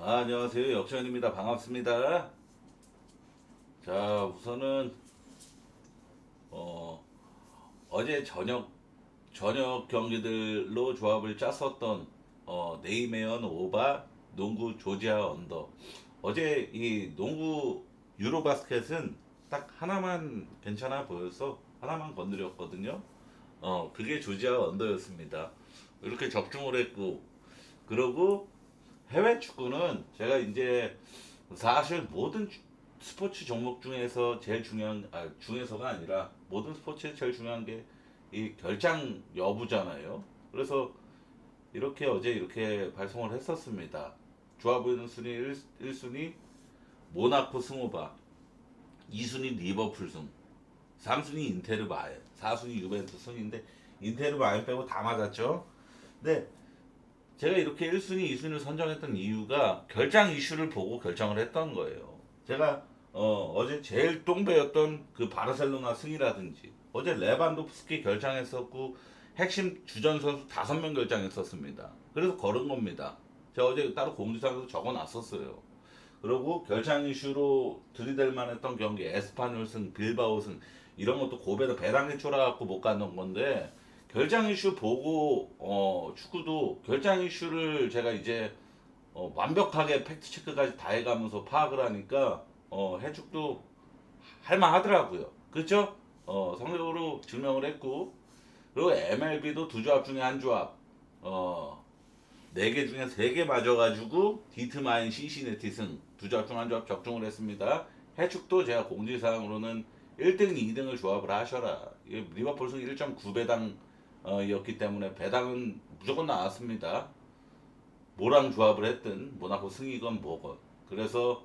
안녕하세요. 역전입니다. 반갑습니다. 자, 우선은 어, 어제 저녁 경기들로 조합을 짰었던 네이메언 오바 농구 조지아 언더. 어제 이 농구 유로바스켓은 딱 하나만 괜찮아 보여서 하나만 건드렸거든요. 그게 조지아 언더였습니다. 이렇게 적중을 했고, 그러고 해외 축구는 제가 이제 사실 모든 스포츠 종목 중에서 제일 중요한 중에서가 아니라 모든 스포츠에 제일 중요한 게 이 결장 여부잖아요. 그래서 이렇게 어제 이렇게 발송을 했었습니다. 좋아 보이는 순위 1순위 모나코 승우바, 2순위 리버풀 승, 3순위 인테르 마엔, 4순위 유벤투스 승인데 인테르 마엔 빼고 다 맞았죠. 근데 제가 이렇게 1순위, 2순위를 선정했던 이유가 결장 이슈를 보고 결정을 했던 거예요. 제가 어제 제일 똥배였던 그 바르셀로나 승이라든지 어제 레반도프스키 결장했었고 핵심 주전 선수 5명 결장했었습니다. 그래서 걸은 겁니다. 제가 어제 따로 공지사항에서 적어놨었어요. 그리고 결장 이슈로 들이댈 만했던 경기 에스파뇰 승, 빌바오 승 이런 것도 고베도 배당에 쫄아갖고 못 갔던 건데 결장 이슈 보고 축구도 결장 이슈를 제가 이제 완벽하게 팩트 체크까지 다 해가면서 파악을 하니까 해축도 할만하더라고요. 그렇죠? 성적으로 증명을 했고 그리고 MLB도 두 조합 중에 한 조합 네 개 중에 세 개 맞아가지고 디트마인 시시네티 승 두 조합 중 한 조합 적중을 했습니다. 해축도 제가 공지사항으로는 1등, 2등을 조합을 하셔라. 리버풀 승 1.9배당 였기 때문에 배당은 무조건 나왔습니다. 뭐랑 조합을 했든 모나코 승이건 뭐건. 그래서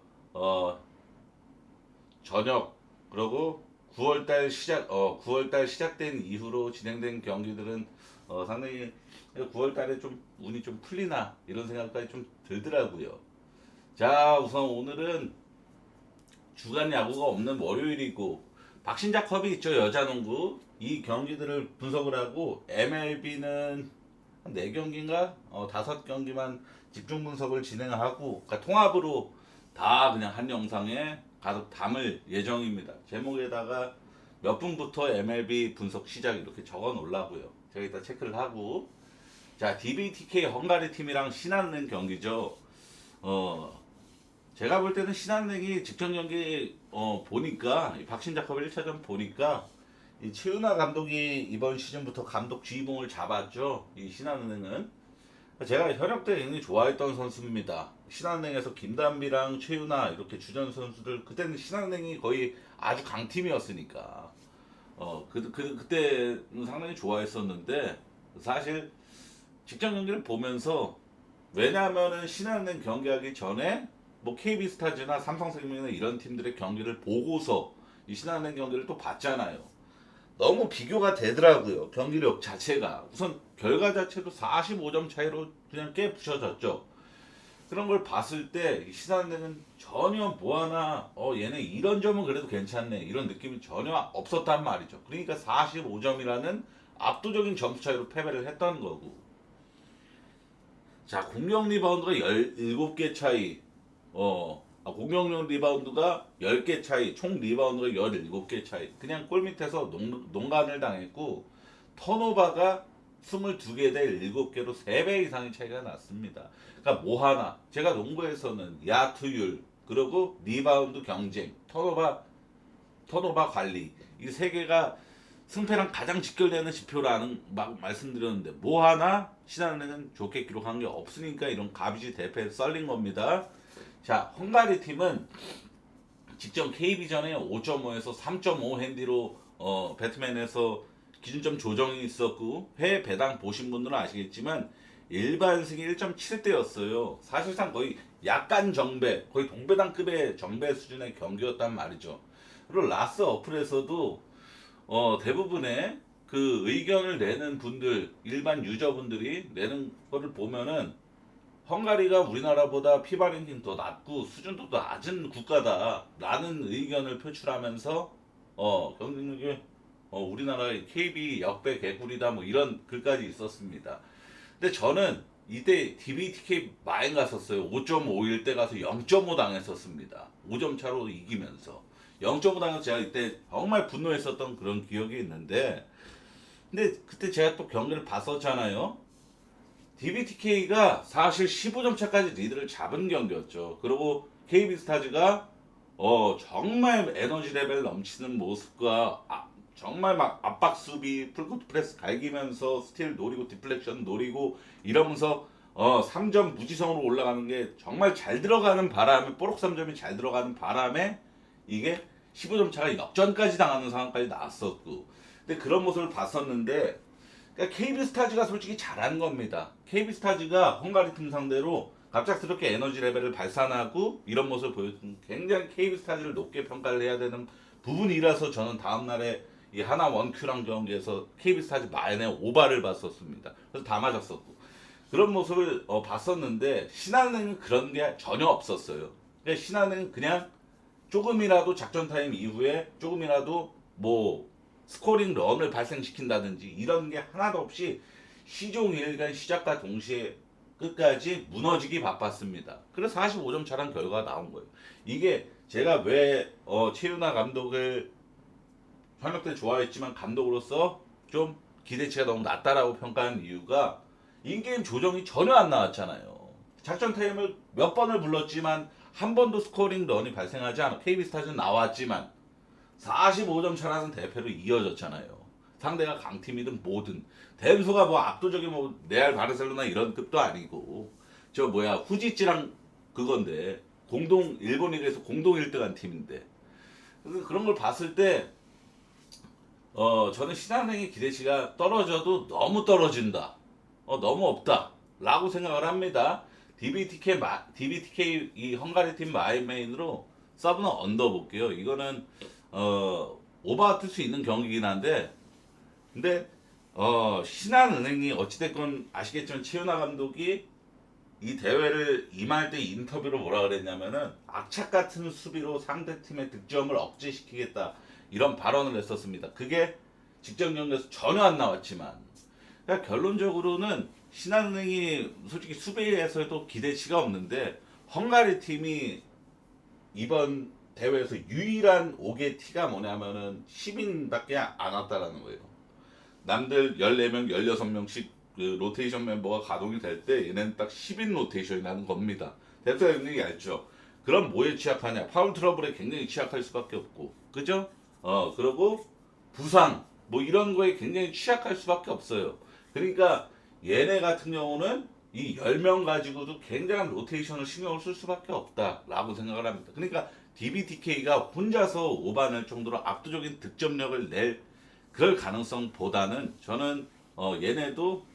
저녁 그리고 9월달 시작된 이후로 진행된 경기들은 상당히 9월달에 좀 운이 좀 풀리나 이런 생각까지 좀 들더라고요. 자, 우선 오늘은 주간 야구가 없는 월요일이고 박신자컵이 있죠. 여자농구 이 경기들을 분석을 하고 MLB는 한 4경기인가 5경기만 집중 분석을 진행하고 그러니까 통합으로 다 그냥 한 영상에 가득 담을 예정입니다. 제목에다가 몇 분부터 MLB 분석 시작 이렇게 적어 놓으려고요. 제가 이따 체크를 하고 자 DBTK 헝가리 팀이랑 신한은행 경기죠. 어 제가 볼 때는 신한은행이 직전 경기 보니까 박신자컵 1차전 보니까 이 최은하 감독이 이번 시즌부터 감독 주의봉을 잡았죠. 이 신한은행은 제가 현역 때 굉장히 좋아했던 선수입니다. 신한은행에서 김단비랑 최윤아 이렇게 주전 선수들 그때는 신한은행이 거의 아주 강팀이었으니까 그때는 상당히 좋아했었는데 사실 직전 경기를 보면서 왜냐하면은 신한은행 경기하기 전에 뭐 KB스타즈나 삼성생명이나 이런 팀들의 경기를 보고서 이 신한은행 경기를 또 봤잖아요. 너무 비교가 되더라고요. 경기력 자체가. 우선 결과 자체도 45점 차이로 그냥 깨 부셔졌죠. 그런 걸 봤을 때 신한은행은 전혀 뭐 하나 얘네 이런 점은 그래도 괜찮네 이런 느낌이 전혀 없었단 말이죠. 그러니까 45점이라는 압도적인 점수 차이로 패배를 했던 거고. 자, 공격 리바운드가 17개 차이. 공격 리바운드가 10개 차이. 총 리바운드가 17개 차이. 그냥 골 밑에서 농간을 당했고 턴오버가 22개 대 7개로 3배 이상의 차이가 났습니다. 그러니까 뭐 하나 제가 농구에서는 야투율 그리고 리바운드 경쟁, 턴오버 관리 이 세 개가 승패랑 가장 직결되는 지표라는 막 말씀드렸는데 뭐 하나 신한은행은 좋게 기록한 게 없으니까 이런 가비지 대패에 썰린 겁니다. 자, 헝가리 팀은 직전 KB전에 5.5에서 3.5 핸디로 배트맨에서 기준점 조정이 있었고 회 배당 보신 분들은 아시겠지만 일반승이 1.7대였어요. 사실상 거의 약간 정배, 거의 동배당급의 정배 수준의 경기였단 말이죠. 그리고 라스 어플에서도 대부분의 그 의견을 내는 분들, 일반 유저분들이 내는 거를 보면은 헝가리가 우리나라보다 피바 랭킹 더 낮고 수준도 더 낮은 국가다라는 의견을 표출하면서 경쟁력이 우리나라의 KB 역배 개구리다 뭐 이런 글까지 있었습니다. 근데 저는 이때 DBTK 많이 갔었어요. 5.5일 때 가서 0.5 당했었습니다. 5점 차로 이기면서 0.5 당해서 제가 이때 정말 분노했었던 그런 기억이 있는데, 근데 그때 제가 또 경기를 봤었잖아요. DBTK가 사실 15점 차까지 리드를 잡은 경기였죠. 그리고 KB스타즈가 정말 에너지 레벨 넘치는 모습과 정말 막 압박 수비, 풀코트 프레스 갈기면서 스틸 노리고 디플렉션 노리고 이러면서 3점 무지성으로 올라가는 게 정말 잘 들어가는 바람에, 뽀록 3점이 잘 들어가는 바람에 이게 15점 차가 역전까지 당하는 상황까지 나왔었고, 근데 그런 모습을 봤었는데, 그러니까 KB스타즈가 솔직히 잘한 겁니다. KB스타즈가 헝가리 팀 상대로 갑작스럽게 에너지 레벨을 발산하고 이런 모습을 보여준, 굉장히 KB스타즈를 높게 평가를 해야 되는 부분이라서 저는 다음날에 이 하나 원큐랑 경기에서 KB스타즈 마인의 오바를 봤었습니다. 그래서 다 맞았었고 그런 모습을 봤었는데, 신한은행은 그런 게 전혀 없었어요. 그러니까 신한은행은 그냥 조금이라도 작전 타임 이후에 조금이라도 뭐 스코링 런을 발생시킨다든지 이런 게 하나도 없이 시종일관 시작과 동시에 끝까지 무너지기 바빴습니다. 그래서 45점 차란 결과가 나온 거예요. 이게 제가 왜 최윤아 감독을 현역 때 좋아했지만 감독으로서 좀 기대치가 너무 낮다라고 평가한 이유가, 인게임 조정이 전혀 안 나왔잖아요. 작전 타임을 몇 번을 불렀지만 한 번도 스코링 런이 발생하지 않아. KB스타즈는 나왔지만 45점 차라는 대패로 이어졌잖아요. 상대가 강팀이든 뭐든 댐소가 뭐 압도적인 뭐 레알 바르셀로나 이런 급도 아니고 저 뭐야 후지찌랑 그건데 공동 일본 리그에서 공동 1등한 팀인데, 그런 걸 봤을 때 저는 신한은행의 기대치가 떨어져도 너무 떨어진다, 너무 없다 라고 생각을 합니다. DBTK 이 헝가리 팀 마이메인으로 서브는 언더 볼게요. 이거는 오버 같을 수 있는 경기긴 한데, 근데 신한은행이 어찌됐건 아시겠지만 최윤아 감독이 이 대회를 임할 때 인터뷰로 뭐라 그랬냐면은 악착 같은 수비로 상대 팀의 득점을 억제시키겠다 이런 발언을 했었습니다. 그게 직전 경기에서 전혀 안 나왔지만, 그러니까 결론적으로는 신한은행이 솔직히 수비에서도 기대치가 없는데, 헝가리 팀이 이번 대회에서 유일한 5개 티가 뭐냐면은 10인밖에 안 왔다라는 거예요. 남들 14명, 16명씩 그 로테이션 멤버가 가동이 될 때 얘네는 딱 10인 로테이션이 나는 겁니다. 대표님이 알죠? 그럼 뭐에 취약하냐? 파울 트러블에 굉장히 취약할 수밖에 없고, 그죠? 그리고 부상 뭐 이런 거에 굉장히 취약할 수밖에 없어요. 그러니까 얘네 같은 경우는 이 10명 가지고도 굉장한 로테이션을 신경을 쓸 수밖에 없다라고 생각을 합니다. 그러니까 DBTK가 혼자서 오반할 정도로 압도적인 득점력을 낼 그럴 가능성보다는 저는 얘네도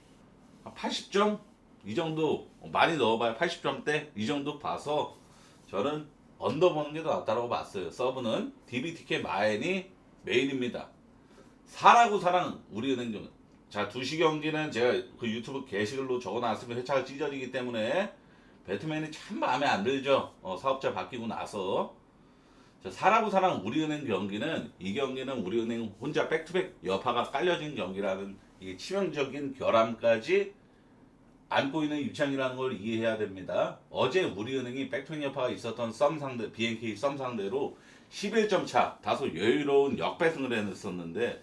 80점 이 정도, 많이 넣어봐야 80점대 이 정도 봐서 저는 언더 보는 게 더 낫다고 봤어요. 서브는 DBTK 마엔이 메인입니다. 사라고 사랑 우리은행전. 자, 2시 경기는 제가 그 유튜브 게시글로 적어놨으면 회차가 찢어지기 때문에 배트맨이 참 마음에 안 들죠. 사업자 바뀌고 나서. 자, 사라고 사랑 우리은행 경기는, 이 경기는 우리은행 혼자 백투백 여파가 깔려진 경기라는 이 치명적인 결함까지 안고 있는 입장이라는 걸 이해해야 됩니다. 어제 우리은행이 백투백 여파가 있었던 썸 상대, BNK 썸 상대로 11점 차 다소 여유로운 역배승을 해냈었는데,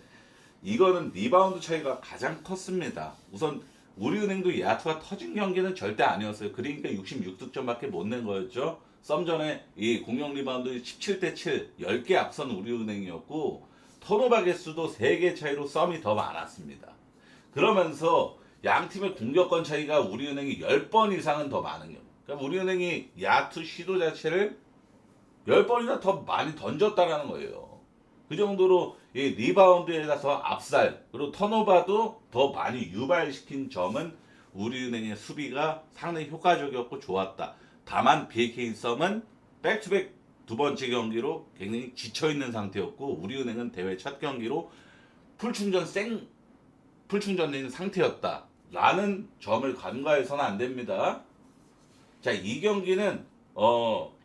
이거는 리바운드 차이가 가장 컸습니다. 우선 우리은행도 야투가 터진 경기는 절대 아니었어요. 그러니까 66득점밖에 못 낸 거였죠. 썸전에 이 공격 리바운드 17대 7, 10개 앞선 우리은행이었고, 턴오버 개수도 3개 차이로 썸이 더 많았습니다. 그러면서 양 팀의 공격권 차이가 우리은행이 10번 이상은 더 많은 경우. 그러니까 우리은행이 야투 시도 자체를 10번이나 더 많이 던졌다라는 거예요. 그 정도로 이 리바운드에서 압살, 그리고 턴오버도 더 많이 유발시킨 점은 우리은행의 수비가 상당히 효과적이었고 좋았다. 다만 BK 썸은 백투백 두 번째 경기로 굉장히 지쳐있는 상태였고, 우리은행은 대회 첫 경기로 풀충전된 상태였다 라는 점을 간과해서는 안 됩니다. 자, 이 경기는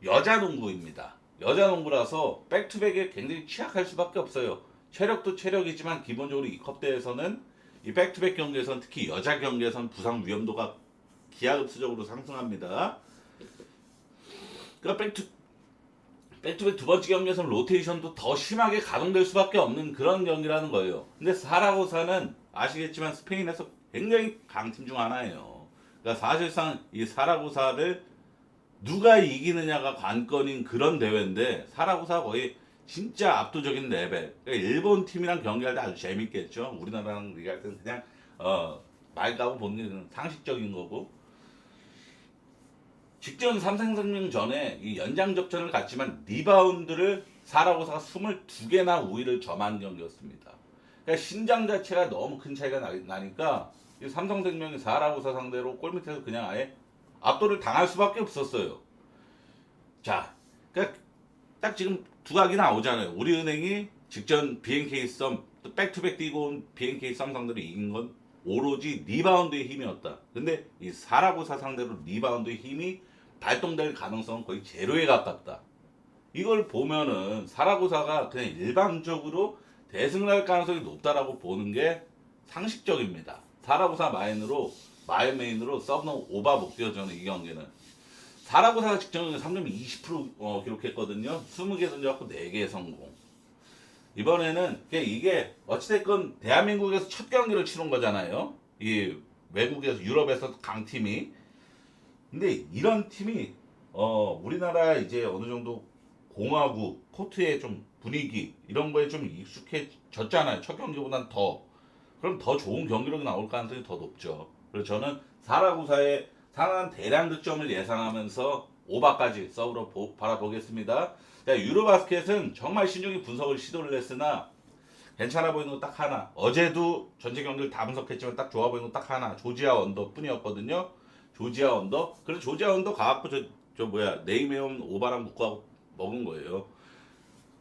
여자 농구입니다. 여자 농구라서 백투백에 굉장히 취약할 수밖에 없어요. 체력도 체력이지만 기본적으로 이 컵대에서는 이 백투백 경기에서는, 특히 여자 경기에서는 부상 위험도가 기하급수적으로 상승합니다. 그러니까 백투백 두 번째 경기에서는 로테이션도 더 심하게 가동될 수밖에 없는 그런 경기라는 거예요. 근데 사라고사는 아시겠지만 스페인에서 굉장히 강팀 중 하나예요. 그러니까 사실상 이 사라고사를 누가 이기느냐가 관건인 그런 대회인데 사라고사가 거의 진짜 압도적인 레벨. 그러니까 일본 팀이랑 경기할 때 아주 재밌겠죠. 우리나라랑 얘기할 때는 그냥 말 까고 보는 게 상식적인 거고. 직전 삼성생명 전에 이 연장 접전을 갔지만 리바운드를 사라고사가 22개나 우위를 점한 경기였습니다. 그러니까 신장 자체가 너무 큰 차이가 나니까 이 삼성생명이 사라고사 상대로 골밑에서 그냥 아예 압도를 당할 수밖에 없었어요. 자, 그러니까 딱 지금 두 각이 나오잖아요. 우리은행이 직전 BNK 썸, 또 백투백 뛰고 온 BNK 썸 상대로 이긴 건 오로지 리바운드의 힘이었다. 근데 이 사라고사 상대로 리바운드의 힘이 발동될 가능성은 거의 제로에 가깝다. 이걸 보면은 사라고사가 그냥 일반적으로 대승을 할 가능성이 높다라고 보는 게 상식적입니다. 사라고사 마인 메인으로 서브넘 오바 못 뛰어저는 이 경기는. 사라고사가 직전에 3점 20% 기록했거든요. 20개 던져갖고 4개 성공. 이번에는 이게 어찌됐건 대한민국에서 첫 경기를 치른 거잖아요. 이 외국에서 유럽에서 강팀이. 근데 이런 팀이 우리나라 이제 어느 정도 공화국 코트의 좀 분위기 이런 거에 좀 익숙해졌잖아요. 첫 경기보다는 더. 그럼 더 좋은 경기력이 나올 가능성이 더 높죠. 그래서 저는 사라구사의 상한 대량 득점을 예상하면서 오바까지 서브로 바라보겠습니다. 자, 유로바스켓은 정말 신중히 분석을 시도를 했으나 괜찮아 보이는 거 딱 하나. 어제도 전체 경기를 다 분석했지만 딱 좋아 보이는 거 딱 하나. 조지아 언더 뿐이었거든요. 조지아 언더. 그래서 조지아 언더 가갖고 네이메온 오바랑 묶고 먹은 거예요.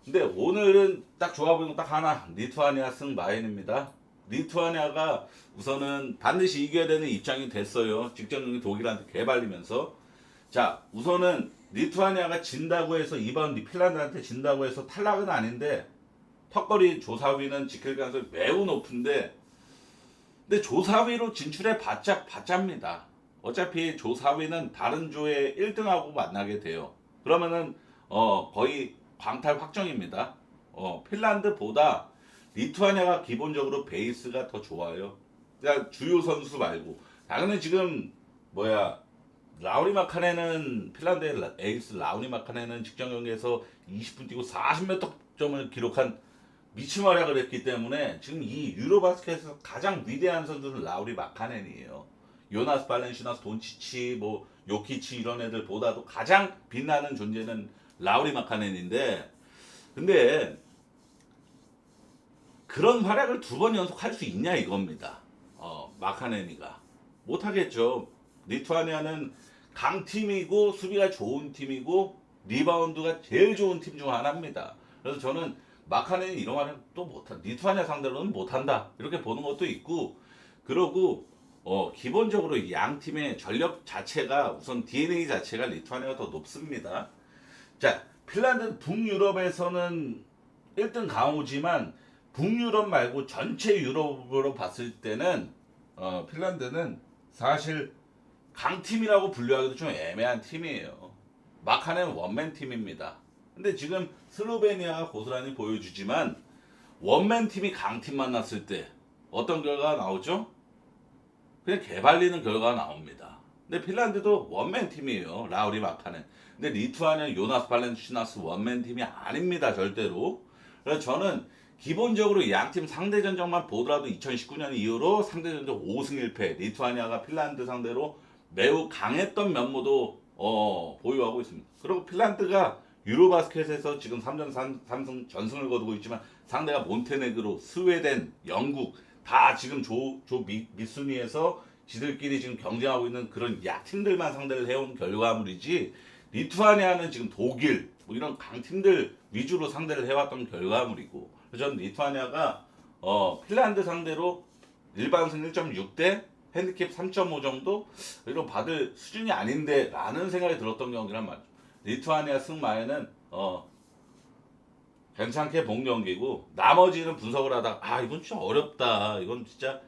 근데 오늘은 딱 좋아 보이는 거 딱 하나. 리투아니아 승 마인입니다. 리투아니아가 우선은 반드시 이겨야 되는 입장이 됐어요. 직전 경기 독일한테 개발리면서. 자, 우선은 리투아니아가 진다고 해서 이번 핀란드한테 진다고 해서 탈락은 아닌데 턱걸이 조사위는 지킬 가능성이 매우 높은데 근데 조사위로 진출해 봤자입니다. 어차피 조사위는 다른 조의 1등하고 만나게 돼요. 그러면은 거의 광탈 확정입니다. 핀란드보다 리투아니아가 기본적으로 베이스가 더 좋아요. 그러니까 주요 선수 말고 당연히 지금 라우리 마카네는 핀란드의 에이스 라우리 마카네는 직전 경기에서 20분 뛰고 40몇 득점을 기록한 미친 활약을 했기 때문에 지금 이 유로바스켓에서 가장 위대한 선수는 라우리 마카넨이에요. 요나스 발렌시나스 돈치치 요키치 이런 애들보다도 가장 빛나는 존재는 라우리 마카넨인데 근데 그런 활약을 2번 연속할 수 있냐 이겁니다. 마카네니가 못하겠죠. 리투아니아는 강팀이고 수비가 좋은 팀이고 리바운드가 제일 좋은 팀 중 하나입니다. 그래서 저는 마카네니 이런 말은 또 못한다. 리투아니아 상대로는 못한다. 이렇게 보는 것도 있고 그러고 기본적으로 양 팀의 전력 자체가 우선 DNA 자체가 리투아니아가 더 높습니다. 자, 핀란드 북유럽에서는 1등 강호지만 북유럽 말고 전체 유럽으로 봤을 때는 핀란드는 사실 강팀이라고 분류하기도 좀 애매한 팀이에요. 마카는 원맨 팀입니다. 근데 지금 슬로베니아가 고스란히 보여주지만 원맨 팀이 강팀 만났을 때 어떤 결과가 나오죠? 그냥 개발리는 결과가 나옵니다. 근데 핀란드도 원맨 팀이에요. 라우리 마카는. 근데 리투아니아 요나스 발렌시나스 원맨 팀이 아닙니다. 절대로. 그래서 저는 기본적으로 양팀 상대 전적만 보더라도 2019년 이후로 상대 전적 5승 1패 리투아니아가 핀란드 상대로 매우 강했던 면모도 보유하고 있습니다. 그리고 핀란드가 유로바스켓에서 지금 3전 3승 전승을 거두고 있지만 상대가 몬테네그로, 스웨덴, 영국 다 지금 밑순위에서 지들끼리 지금 경쟁하고 있는 그런 약팀들만 상대를 해온 결과물이지 리투아니아는 지금 독일 이런 강팀들 위주로 상대를 해왔던 결과물이고 저는 리투아니아가 핀란드 상대로 일반승 1.6대 핸디캡 3.5 정도 이런 받을 수준이 아닌데 라는 생각이 들었던 경기란 말이죠. 리투아니아 승마에는 괜찮게 본 경기고 나머지는 분석을 하다가 이건 진짜 어렵다. 이건 진짜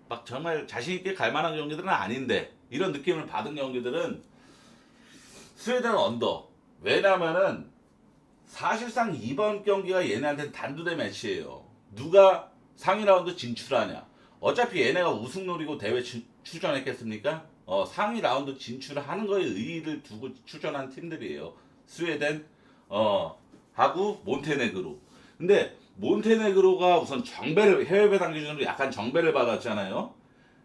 막 정말 자신 있게 갈 만한 경기들은 아닌데 이런 느낌을 받은 경기들은 스웨덴 언더. 왜냐면은 사실상 이번 경기가 얘네한테는 단두대 매치예요. 누가 상위 라운드 진출하냐. 어차피 얘네가 우승 노리고 대회 출전했겠습니까? 상위 라운드 진출하는 거에 의의를 두고 출전한 팀들이에요. 스웨덴 하고 몬테네그로. 근데 몬테네그로가 우선 정배를 해외 배당 기준으로 약간 정배를 받았잖아요.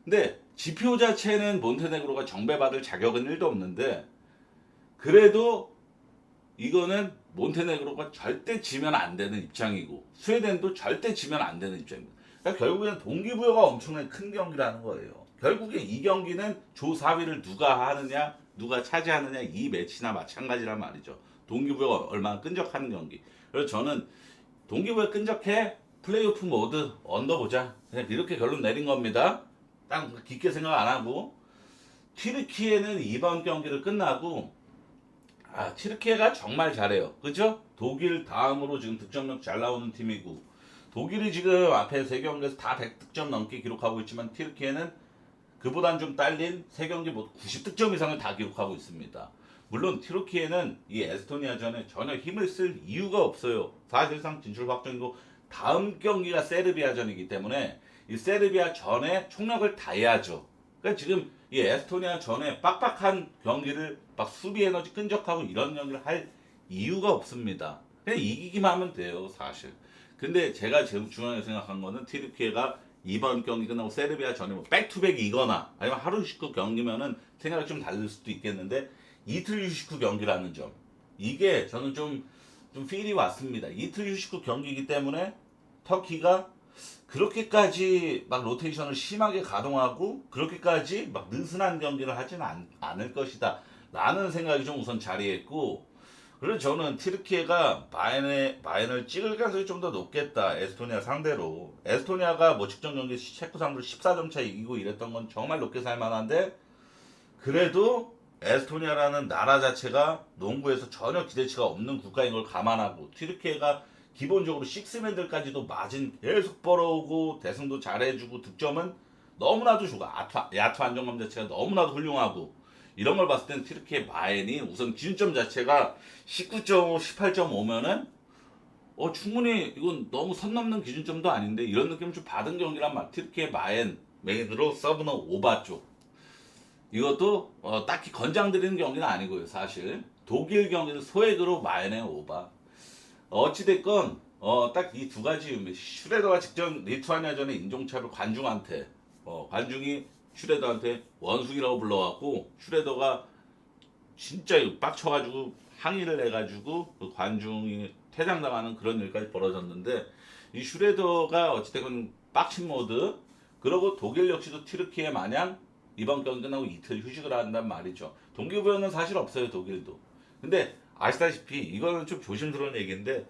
근데 지표 자체는 몬테네그로가 정배 받을 자격은 1도 없는데 그래도 이거는 몬테네그로가 절대 지면 안 되는 입장이고 스웨덴도 절대 지면 안 되는 입장입니다. 그러니까 결국에는 동기부여가 엄청나게 큰 경기라는 거예요. 결국에 이 경기는 조 4위를 누가 하느냐 누가 차지하느냐 이 매치나 마찬가지란 말이죠. 동기부여가 얼마나 끈적하는 경기. 그래서 저는 동기부여 끈적해 플레이오프 모드 언더 보자 그냥 이렇게 결론 내린 겁니다. 딱 깊게 생각 안 하고 튀르키예는 이번 경기를 끝나고 튀르키예가 정말 잘해요. 그죠? 독일 다음으로 지금 득점력 잘 나오는 팀이고 독일이 지금 앞에 3경기에서 다 100득점 넘게 기록하고 있지만 튀르키예는 그보단 좀 딸린 3경기 모두 90득점 이상을 다 기록하고 있습니다. 물론 튀르키예는 이 에스토니아전에 전혀 힘을 쓸 이유가 없어요. 사실상 진출 확정이고 다음 경기가 세르비아전이기 때문에 이 세르비아 전에 총력을 다해야죠. 그러니까 지금 이 에스토니아 전에 빡빡한 경기를 막 수비 에너지 끈적하고 이런 경기를 할 이유가 없습니다. 그냥 이기기만 하면 돼요, 사실. 근데 제가 제일 중요하게 생각한 거는 튀르키예가 이번 경기 끝나고 세르비아 전에 뭐 백투백이거나 아니면 하루 휴식 후 경기면은 생각이 좀 다를 수도 있겠는데 이틀 휴식 후 경기라는 점. 이게 저는 좀 필이 왔습니다. 이틀 휴식 후 경기이기 때문에 터키가 그렇게까지 막 로테이션을 심하게 가동하고 그렇게까지 막 느슨한 경기를 하지는 않을 것이다 라는 생각이 좀 우선 자리했고 그래서 저는 튀르키예가 마인을 찍을 가능성이 좀 더 높겠다 에스토니아 상대로. 에스토니아가 뭐 직전 경기 체코 상대로 14점 차 이기고 이랬던 건 정말 높게 살만한데 그래도 에스토니아라는 나라 자체가 농구에서 전혀 기대치가 없는 국가인 걸 감안하고 튀르키예가 기본적으로 식스맨들까지도 마진 계속 벌어오고 대승도 잘해주고 득점은 너무나도 좋고 야투 안정감 자체가 너무나도 훌륭하고 이런 걸 봤을 땐 튀르키예 마엔이 우선 기준점 자체가 19.5, 18.5면은 충분히 이건 너무 선 넘는 기준점도 아닌데 이런 느낌을 좀 받은 경기란 말. 튀르키예 마엔 메인으로 서브는 오바 쪽. 이것도 딱히 권장드리는 경기는 아니고요 사실. 독일 경기는 소액으로 마엔의 오바. 어찌됐건 딱 이 두 가지 슈레더가 직전 리투아니아전에 인종차별 관중한테 관중이 슈레더한테 원숭이라고 불러갖고 슈레더가 진짜 빡쳐가지고 항의를 해가지고 그 관중이 퇴장당하는 그런 일까지 벌어졌는데 이 슈레더가 어찌됐건 빡친 모드 그러고 독일 역시도 튀르키예 마냥 이번 경기 끝나고 이틀 휴식을 한단 말이죠. 동기부여는 사실 없어요 독일도. 근데 아시다시피 이거는 좀 조심스러운 얘기인데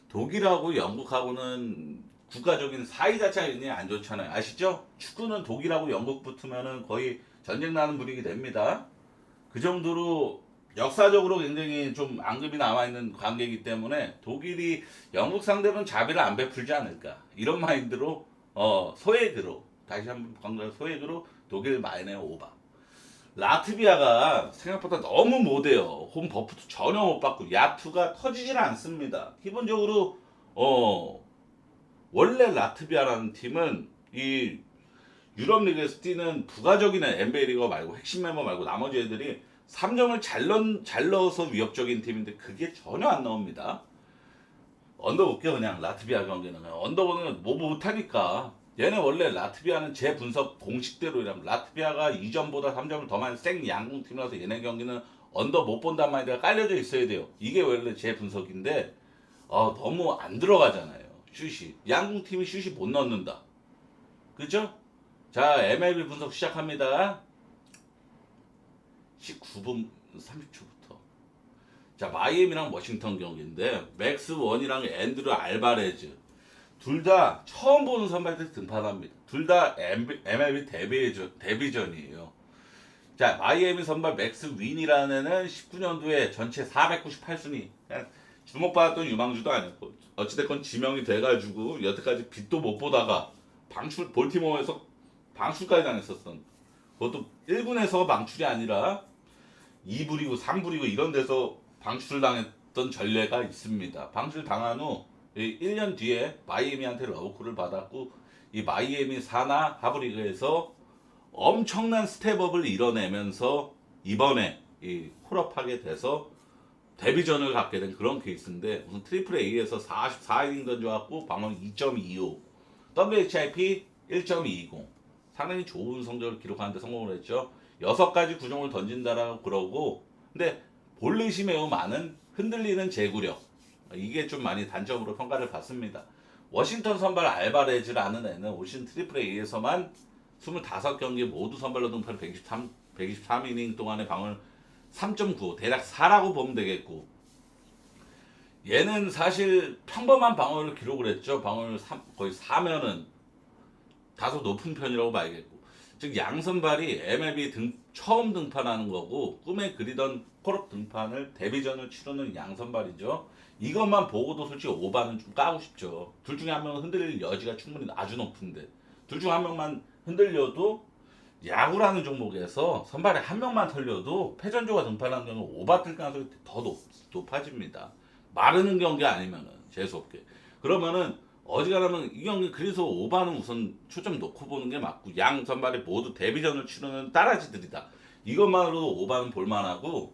독일하고 영국하고는 국가적인 사이 자체가 굉장히 안 좋잖아요. 아시죠? 축구는 독일하고 영국 붙으면은 거의 전쟁 나는 분위기 됩니다. 그 정도로 역사적으로 굉장히 좀 앙금이 남아있는 관계이기 때문에 독일이 영국 상대로는 자비를 안 베풀지 않을까. 이런 마인드로 소액으로 다시 한번 강조한 소액으로 독일 마이너의 오바. 라트비아가 생각보다 너무 못해요. 홈 버프도 전혀 못 받고 야투가 터지질 않습니다. 기본적으로 원래 라트비아라는 팀은 이 유럽 리그에서 뛰는 부가적인 NBA 리거 말고 핵심 멤버 말고 나머지 애들이 3점을 잘 넣어서 위협적인 팀인데 그게 전혀 안 나옵니다. 언더 볼게요 그냥 라트비아 경기는. 언더 보는 뭐 못하니까. 얘네 원래 라트비아는 제 분석 공식대로라면 라트비아가 2점보다 3점을 더 많이 생 양궁팀이라서 얘네 경기는 언더 못 본단 말이야 깔려져 있어야 돼요. 이게 원래 제 분석인데 너무 안 들어가잖아요. 슛이. 양궁팀이 슛이 못 넣는다. 그죠? 자 MLB 분석 시작합니다. 19분 30초부터. 자 마이애미랑 워싱턴 경기인데 맥스 원이랑 앤드류 알바레즈 둘 다 처음 보는 선발들 등판합니다. 둘 다 MLB 데뷔전이에요. 자 마이애미 선발 맥스 윈이라는 애는 19년도에 전체 498순위 주목받았던 유망주도 아니었고 어찌됐건 지명이 돼가지고 여태까지 빛도 못 보다가 볼티모어에서 방출까지 당했었던, 그것도 1군에서 방출이 아니라 2부 리그, 3부 리그 이런 데서 방출을 당했던 전례가 있습니다. 방출 당한 후 1년 뒤에 마이애미한테 러브콜을 받았고, 이 마이애미 사나 하브리그에서 엄청난 스텝업을 이뤄내면서 이번에 이 콜업하게 돼서 데뷔전을 갖게 된 그런 케이스인데, 우선 트리플 A에서 44이닝 던져갖고 방어 2.25, WHIP 1.20, 상당히 좋은 성적을 기록하는데 성공을 했죠. 6가지 구종을 던진다라고 그러고, 근데 볼넷이 매우 많은 흔들리는 제구력, 이게 좀 많이 단점으로 평가를 받습니다. 워싱턴 선발 알바레즈라는 애는 올 시즌 트리플 A에서만 25경기 모두 선발로 등판 123이닝 동안의 방어를 3.95, 대략 4라고 보면 되겠고, 얘는 사실 평범한 방어를 기록을 했죠. 방어를 거의 4면은 다소 높은 편이라고 봐야겠고, 즉 양선발이 MLB 처음 등판하는 거고, 꿈에 그리던 콜업 등판을 데뷔전을 치르는 양선발이죠. 이것만 보고도 솔직히 오바는 좀 까고 싶죠. 둘 중에 한 명은 흔들릴 여지가 충분히 아주 높은데, 둘 중 한 명만 흔들려도, 야구라는 종목에서 선발에 한 명만 털려도 패전조가 등판하는 경우 오바 뜰 가능성이 더 높아집니다. 마르는 경기 아니면은 재수없게. 그러면은 어지간하면 이 경기 그래서 오바는 우선 초점 놓고 보는 게 맞고, 양 선발이 모두 데뷔전을 치르는 따라지들이다. 이것만으로도 오바는 볼만하고,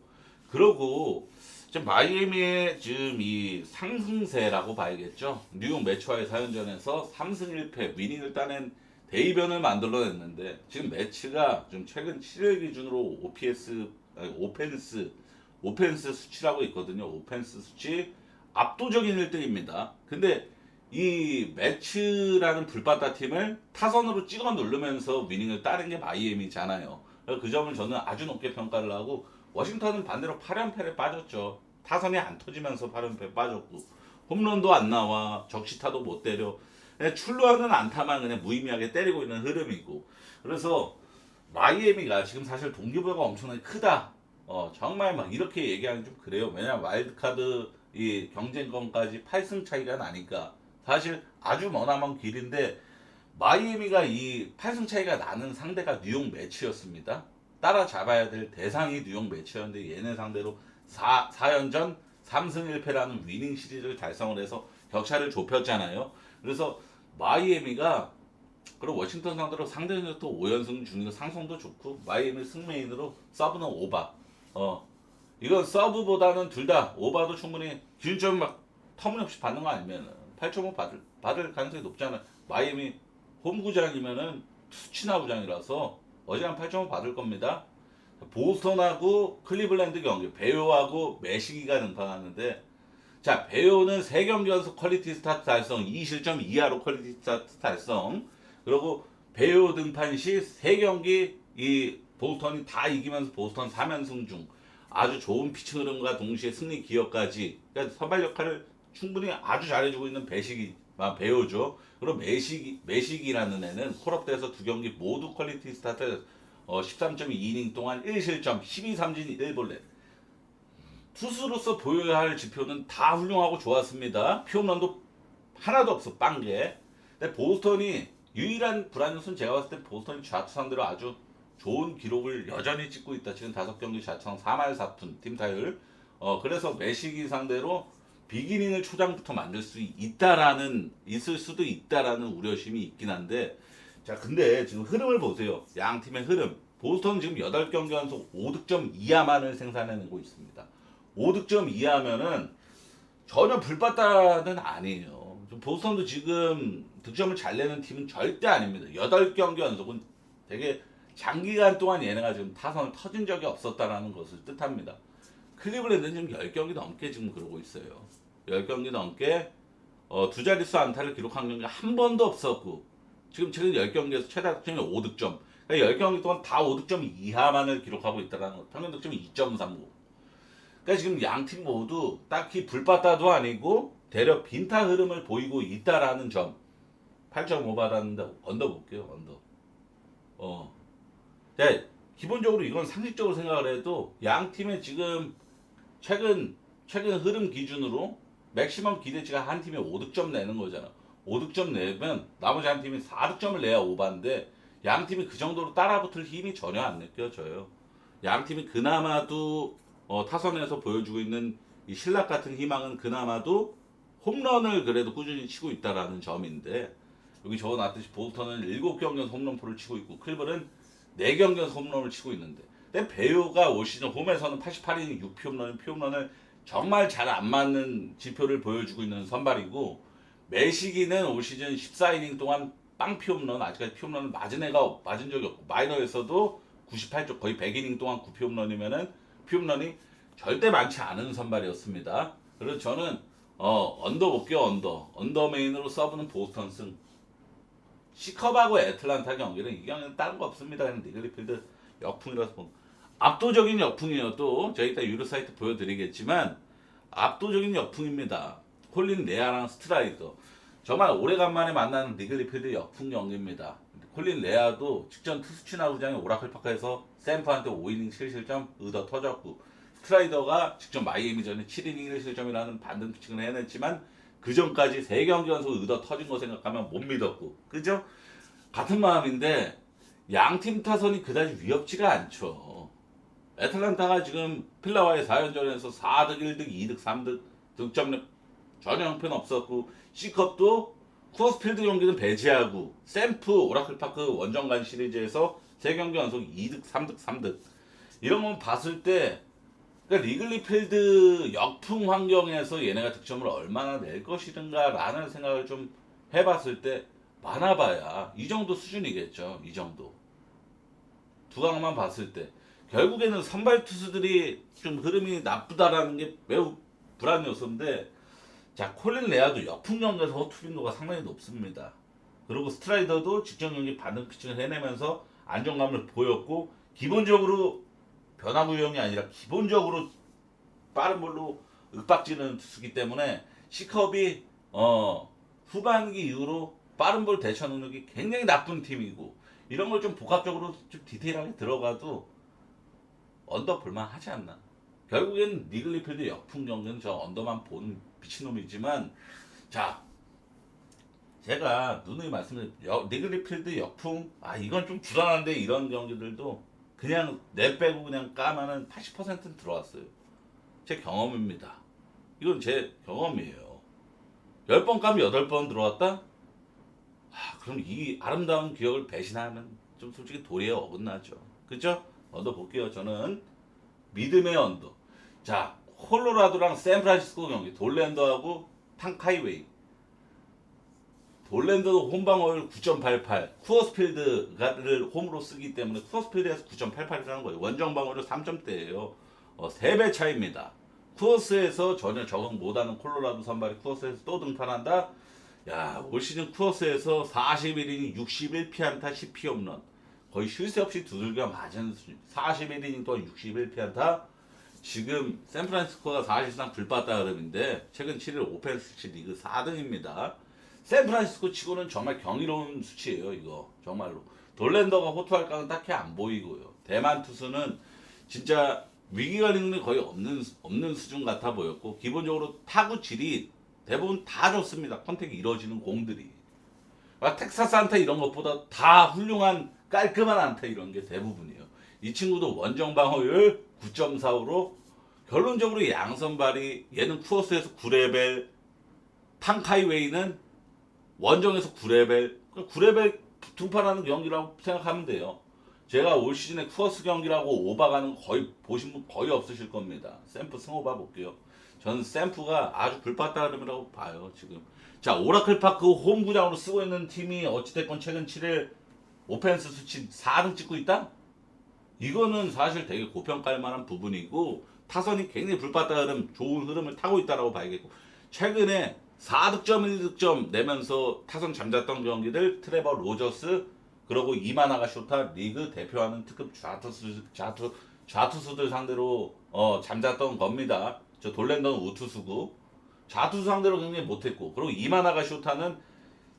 그러고 지금 마이애미의 지금 이 상승세라고 봐야겠죠. 뉴욕 매츠와의 4연전에서 3승 1패 위닝을 따낸 대이변을 만들어냈는데, 지금 매치가 좀 최근 7일 기준으로 OPS, 아니, 오펜스 수치라고 있거든요. 오펜스 수치 압도적인 1등입니다. 근데 이 매치라는 불바다 팀을 타선으로 찍어 누르면서 위닝을 따는 게 마이애미잖아요. 그 점을 저는 아주 높게 평가를 하고, 워싱턴은 반대로 8연패에 빠졌죠. 타선이 안 터지면서 8연패에 빠졌고, 홈런도 안 나와, 적시타도 못 때려, 그냥 출루하는 안타만 그냥 무의미하게 때리고 있는 흐름이고, 그래서 마이애미가 지금 사실 동기부여가 엄청나게 크다. 정말 막 이렇게 얘기하기 좀 그래요. 왜냐면 와일드카드 이 경쟁권까지 8승 차이가 나니까 사실 아주 머나먼 길인데, 마이애미가 이 8승 차이가 나는 상대가 뉴욕 매치였습니다. 따라잡아야 될 대상이 뉴욕 매치였는데, 얘네 상대로 4연전 3승 1패라는 위닝 시리즈를 달성을 해서 격차를 좁혔잖아요. 그래서 마이애미가, 그리고 워싱턴 상대로 상대전에서 또 5연승 중이고 상성도 좋고, 마이애미 승메인으로 서브는 오바. 이건 서브보다는 둘 다 오바도 충분히 기준점 막 터무니없이 받는 거 아니면 8.5 받을 가능성이 높잖아요. 마이애미 홈구장이면은 수치나 구장이라서 어지간 8.5 받을 겁니다. 보스턴하고 클리블랜드 경기, 베요하고 매시기가 등판하는데, 자, 베요는 3경기 연속 퀄리티 스타트 달성, 2실점 이하로 퀄리티 스타트 달성. 그리고 베요 등판 시 3경기 이 보스턴이 다 이기면서 보스턴 3연승 중 아주 좋은 피칭 흐름과 동시에 승리 기여까지, 그러니까 선발 역할을 충분히 아주 잘해주고 있는 베요죠. 그리고 매시기라는 애는 콜업돼서 2경기 모두 퀄리티 스타트 13.2이닝 동안 1실점, 12삼진 1볼넷. 투수로서 보여야 할 지표는 다 훌륭하고 좋았습니다. 피홈런도 하나도 없어, 빵개. 근데 보스턴이 유일한 불안 요소는, 제가 봤을 때 보스턴이 좌투 상대로 아주 좋은 기록을 여전히 찍고 있다. 지금 5경기 좌청 4말 4푼 팀 타율. 그래서 매시기 상대로 비기닝을 초장부터 만들 수 있을 수도 있다라는 우려심이 있긴 한데, 자, 근데 지금 흐름을 보세요. 양 팀의 흐름. 보스턴은 지금 8경기 연속 5득점 이하만을 생산해내고 있습니다. 5득점 이하면은 전혀 불바다는 아니에요. 보스턴도 지금 득점을 잘 내는 팀은 절대 아닙니다. 8경기 연속은 되게 장기간 동안 얘네가 지금 타선을 터진 적이 없었다라는 것을 뜻합니다. 클리블랜드는 지금 10경기 넘게 지금 그러고 있어요. 10경기 넘게 두 자릿수 안타를 기록한 경기가 한 번도 없었고, 지금 최근 10경기에서 최다 득점이 5득점. 그러니까 10경기 동안 다 5득점 이하만을 기록하고 있다는 것. 평균 득점이 2.39. 그러니까 지금 양 팀 모두 딱히 불바다도 아니고 대략 빈타 흐름을 보이고 있다라는 점. 8.5 받았는데 언더 볼게요. 언더. 자, 기본적으로 이건 상식적으로 생각을 해도 양 팀의 지금 최근 흐름 기준으로 맥시멈 기대치가 한 팀이 5득점 내는 거잖아. 5득점 내면 나머지 한 팀이 4득점을 내야 오바인데, 양 팀이 그 정도로 따라붙을 힘이 전혀 안 느껴져요. 양 팀이 그나마도 타선에서 보여주고 있는 이 신락 같은 희망은 그나마도 홈런을 그래도 꾸준히 치고 있다라는 점인데, 여기 적어놨듯이 볼턴은 7경기에서 홈런포를 치고 있고 클버는 4경기에서 홈런을 치고 있는데, 근데 배우가 올 시즌 홈에서는 88이닝 6피홈런, 피홈런을 정말 잘 안 맞는 지표를 보여주고 있는 선발이고, 매시기는 올 시즌 14이닝 동안 빵 피홈런, 아직까지 피홈런을 맞은 적이 없고, 마이너에서도 98쪽 거의 100이닝 동안 9피홈런이면은 피홈런이 절대 많지 않은 선발이었습니다. 그래서 저는 언더 볼게요. 언더 메인으로 서브는 보스턴 승. 시컵하고 애틀란타 경기는 이 경기는 다른 거 없습니다. 그냥 니글리필드 역풍이라서 압도적인 역풍이에요. 또 저희 이따 유료 사이트 보여드리겠지만 압도적인 역풍입니다. 콜린 레아랑 스트라이더. 정말 오래간만에 만나는 니글리필드 역풍 경기입니다. 콜린 레아도 직전 투수치나 구장의 오라클파크에서 샘프한테 5이닝 7실점 의도 터졌고, 스트라이더가 직전 마이애미전에 7이닝 1실점이라는 반등 피칭을 해냈지만 그 전까지 3경기 연속 의도 터진 거 생각하면 못 믿었고, 그죠? 같은 마음인데 양팀 타선이 그다지 위협지가 않죠. 애틀란타가 지금 필라와의 4연전에서 4득 1득 2득 3득 득점력 전혀 형편 없었고, C컵도 쿠어스필드 경기는 배제하고 샘프 오라클파크 원정간 시리즈에서 3경기 연속 2득 3득 3득 이런 거 봤을 때, 그러니까 리글리필드 역풍 환경에서 얘네가 득점을 얼마나 낼 것인가라는 생각을 좀 해봤을 때 많아봐야 이 정도 수준이겠죠. 이 정도. 두 강만 봤을 때 결국에는 선발 투수들이 좀 흐름이 나쁘다라는 게 매우 불안 요소인데, 자 콜린 레아도 역풍 경기에서 허투 빈도가 상당히 높습니다. 그리고 스트라이더도 직전 경기 반등 피칭을 해내면서 안정감을 보였고, 기본적으로 변화구 유형이 아니라 기본적으로 빠른 볼로 윽박지는 투수기 때문에 C컵이 후반기 이후로 빠른 볼 대처 능력이 굉장히 나쁜 팀이고, 이런 걸 좀 복합적으로 좀 디테일하게 들어가도 언더 볼만 하지 않나. 결국엔 니글리필드 역풍 경기는 저 언더만 본 미친놈이지만, 자 제가 누누이 말씀드린 니글리필드 역풍, 이건 좀 불안한데 이런 경기들도 그냥 내 빼고 그냥 까면은 80%는 들어왔어요. 제 경험입니다. 이건 제 경험이에요. 10번 까면 8번 들어왔다? 그럼 이 아름다운 기억을 배신하면 좀 솔직히 도리에 어긋나죠. 그죠? 언더 볼게요. 저는 믿음의 언더. 자, 콜로라도랑 샌프란시스코 경기, 돌랜더하고 탕카이웨이. 돌랜더도 홈방어율 9.88, 쿠어스필드를 홈으로 쓰기 때문에 쿠어스필드에서 9.88이라는 거예요. 원정 방어율 3점대예요. 3배 차이입니다. 쿠어스에서 전혀 적응 못하는 콜로라도 선발이 쿠어스에서 또 등판한다. 야, 올 시즌 쿠어스에서 41이닝 61피안타 10피홈런, 거의 쉴 새 없이 두들겨 맞은 수준. 41이닝 동안 61피안타. 지금 샌프란시스코가 사실상 불바다 흐름인데 최근 7일 오펜스 리그 4등입니다. 샌프란시스코 치고는 정말 경이로운 수치예요. 이거 정말로 돌랜더가 호투할 각은 딱히 안 보이고요. 대만 투수는 진짜 위기가 능력이 거의 없는 수준 같아 보였고, 기본적으로 타구 질이 대부분 다 좋습니다. 컨택이 이루어지는 공들이 텍사스 안타 이런 것보다 다 훌륭한 깔끔한 안타 이런 게 대부분이에요. 이 친구도 원정 방어율 9.45로 결론적으로 양선발이, 얘는 쿠어스에서 9레벨, 탕카이웨이는 원정에서 9레벨, 9레벨 등판하는 경기라고 생각하면 돼요. 제가 올 시즌에 쿠어스 경기라고 오바가는 거의 보신 분 거의 없으실 겁니다. 샘프 승오바 볼게요. 저는 샘프가 아주 불바다 흐름이라고 봐요. 지금 자, 오라클파크 홈구장으로 쓰고 있는 팀이 어찌됐건 최근 7일 오펜스 수치 4등 찍고 있다? 이거는 사실 되게 고평가할 만한 부분이고, 타선이 굉장히 불바다 흐름, 좋은 흐름을 타고 있다라고 봐야겠고, 최근에 4득점 1득점 내면서 타선 잠잤던 경기들 트레버 로저스, 그리고 이마나가 쇼타 리그 대표하는 특급 좌투수들 상대로 잠잤던 겁니다. 저 돌랜더는 우투수고 좌투수 상대로 굉장히 못했고, 그리고 이마나가 쇼타는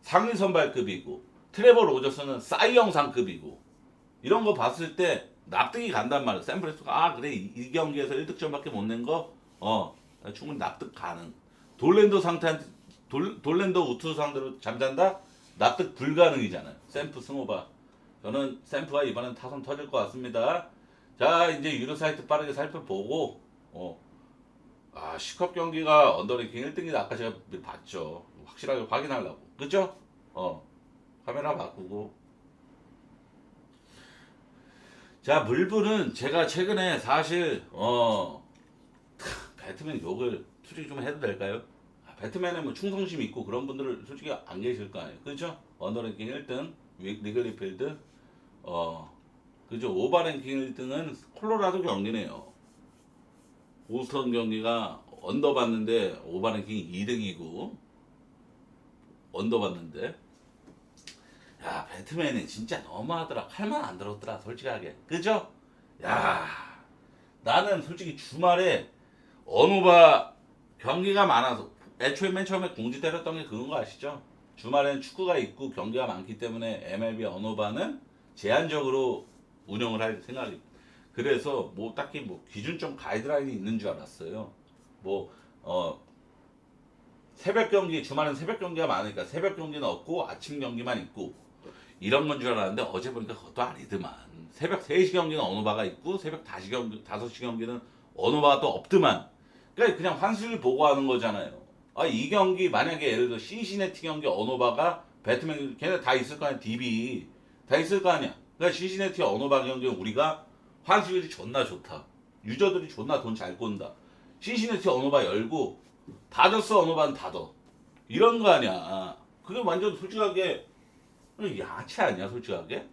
상위 선발급이고 트레버 로저스는 사이영상급이고, 이런 거 봤을 때 납득이 간단 말이야. 샌프란시스코가 그래 이 경기에서 1득점밖에 못 낸 거 충분히 납득 가능. 돌랜더 우투 상대로 잠잔다? 납득 불가능이잖아요. 샘프 승호바 저는 샘프가 이번엔 타선 터질 것 같습니다. 자, 이제 유료 사이트 빠르게 살펴보고, C컵 경기가 언더랭킹 1등이다. 아까 제가 봤죠. 확실하게 확인하려고. 그죠? 카메라 바꾸고. 자, 물불은 제가 최근에 사실, 배트맨 욕을 솔직히 좀 해도 될까요? 배트맨에 뭐 충성심 있고 그런 분들 솔직히 안 계실 거 아니에요. 그죠? 언더랭킹 1등, 리글리필드, 그죠? 오버랭킹 1등은 콜로라도 경기네요. 보스턴 경기가 언더 봤는데 오버랭킹 2등이고 언더 봤는데 야 배트맨이 진짜 너무하더라. 칼만 안 들었더라 솔직하게. 그죠? 야 나는 솔직히 주말에 언어바 경기가 많아서 애초에 맨 처음에 공지 때렸던 게 그건 거 아시죠? 주말엔 축구가 있고 경기가 많기 때문에 MLB 언어바는 제한적으로 운영을 할 생각이. 그래서 뭐 딱히 뭐 기준점 가이드라인이 있는 줄 알았어요. 뭐 새벽 경기 주말엔 새벽 경기가 많으니까 새벽 경기는 없고 아침 경기만 있고 이런 건 줄 알았는데 어제 보니까 그것도 아니더만. 새벽 3시 경기는 어느 바가 있고 새벽 5시 경기는 어느 바가 또 없더만. 그러니까 그냥 환수를 보고 하는 거잖아요. 이 경기 만약에 예를 들어 신시내티 경기 어느 바가 배트맨 걔네 다 있을 거 아니야. DB 다 있을 거 아니야. 그러니까 신시내티 어느 바 경기는 우리가 환수율이 존나 좋다. 유저들이 존나 돈 잘 꼰다. 신시내티 어느 바 열고 다저스 어느 바는 닫어. 이런 거 아니야. 그게 완전 솔직하게 양아치 아니야 솔직하게?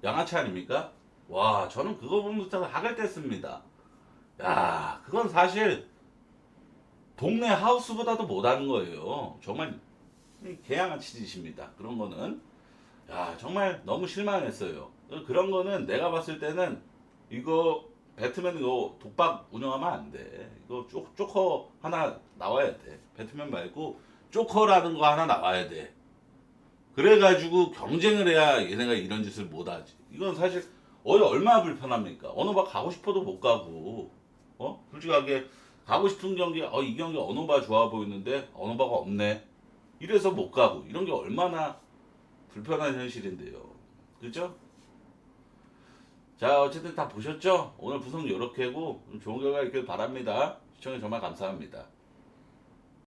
양아치 아닙니까? 와 저는 그거 보면서 학을 뗐습니다. 야 그건 사실 동네 하우스보다도 못하는 거예요. 정말 개양아치 짓입니다. 그런 거는 야 정말 너무 실망했어요. 그런 거는 내가 봤을 때는 이거 배트맨 이거 독박 운영하면 안 돼. 이거 조커 하나 나와야 돼. 배트맨 말고 조커라는 거 하나 나와야 돼. 그래가지고 경쟁을 해야 얘네가 이런 짓을 못하지. 이건 사실 얼마나 불편합니까? 어느 바 가고 싶어도 못 가고, 솔직하게 가고 싶은 경기, 이 경기 어느 바 좋아 보이는데 어느 바가 없네. 이래서 못 가고 이런 게 얼마나 불편한 현실인데요. 그죠? 자, 어쨌든 다 보셨죠? 오늘 구성 이렇게고 좋은 결과 있길 바랍니다. 시청해 정말 감사합니다.